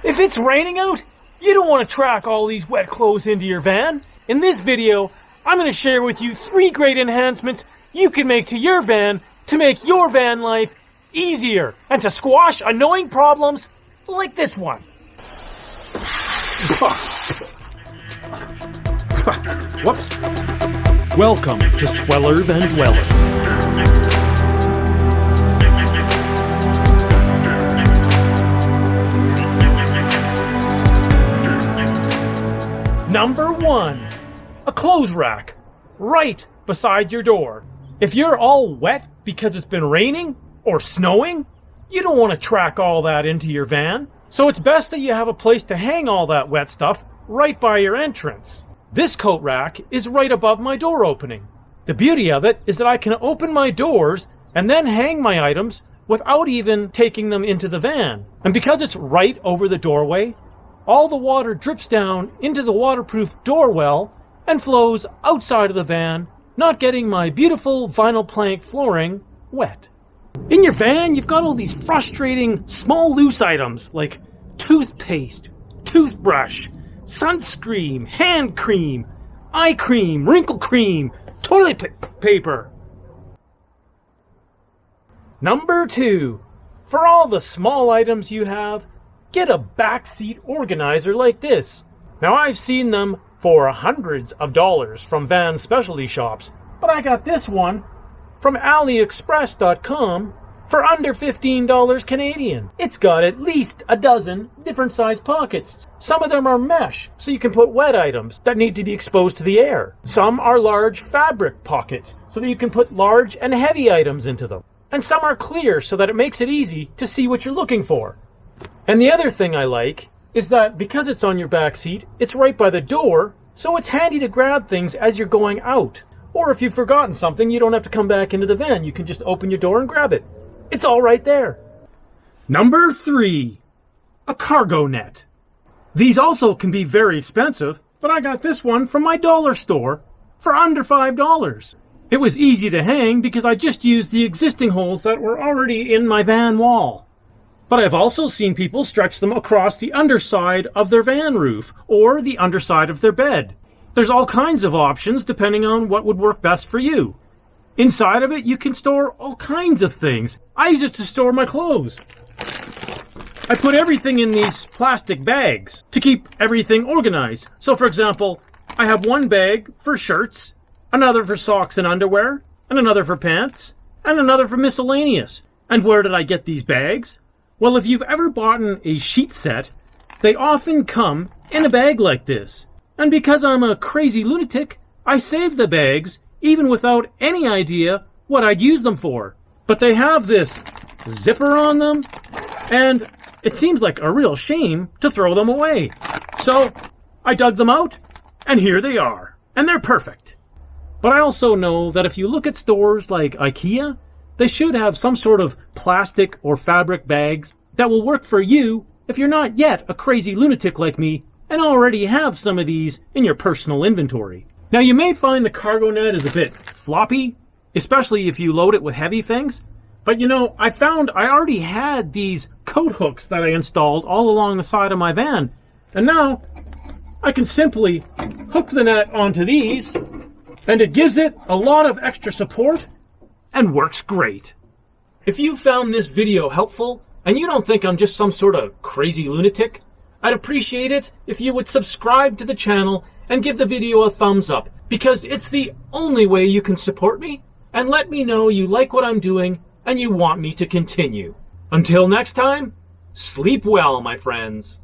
If it's raining out, you don't want to track all these wet clothes into your van. In this video, I'm going to share with you 3 great enhancements you can make to your van to make your van life easier and to squash annoying problems like this one. Whoops. Welcome to SWELLER'S and Dwellers. Number 1. A clothes rack, right beside your door. If you're all wet because it's been raining or snowing, you don't want to track all that into your van. So it's best that you have a place to hang all that wet stuff right by your entrance. This coat rack is right above my door opening. The beauty of it is that I can open my doors and then hang my items without even taking them into the van. And because it's right over the doorway, all the water drips down into the waterproof door well and flows outside of the van, not getting my beautiful vinyl plank flooring wet. In your van, you've got all these frustrating small loose items like toothpaste, toothbrush, sunscreen, hand cream, eye cream, wrinkle cream, toilet paper. Number 2. For all the small items you have, get a backseat organizer like this. Now I've seen them for hundreds of dollars from van specialty shops, but I got this one from AliExpress.com for under $15 Canadian. It's got at least a dozen different size pockets. Some of them are mesh, so you can put wet items that need to be exposed to the air. Some are large fabric pockets, so that you can put large and heavy items into them. And some are clear, so that it makes it easy to see what you're looking for. And the other thing I like is that because it's on your back seat, it's right by the door, so it's handy to grab things as you're going out. Or if you've forgotten something, you don't have to come back into the van. You can just open your door and grab it. It's all right there. Number 3. A cargo net. These also can be very expensive, but I got this one from my dollar store for under $5. It was easy to hang because I just used the existing holes that were already in my van wall. But I've also seen people stretch them across the underside of their van roof or the underside of their bed. There's all kinds of options depending on what would work best for you. Inside of it, you can store all kinds of things. I use it to store my clothes. I put everything in these plastic bags to keep everything organized. So for example, I have one bag for shirts, another for socks and underwear, and another for pants, and another for miscellaneous. And where did I get these bags? Well, if you've ever bought a sheet set, they often come in a bag like this. And because I'm a crazy lunatic, I save the bags even without any idea what I'd use them for. But they have this zipper on them, and it seems like a real shame to throw them away. So I dug them out, and here they are. And they're perfect. But I also know that if you look at stores like IKEA, they should have some sort of plastic or fabric bags that will work for you if you're not yet a crazy lunatic like me and already have some of these in your personal inventory. Now you may find the cargo net is a bit floppy, especially if you load it with heavy things. But you know, I found I already had these coat hooks that I installed all along the side of my van. And now I can simply hook the net onto these, and it gives it a lot of extra support and works great. If you found this video helpful and you don't think I'm just some sort of crazy lunatic, I'd appreciate it if you would subscribe to the channel and give the video a thumbs up, because it's the only way you can support me and let me know you like what I'm doing and you want me to continue. Until next time, sleep well, my friends.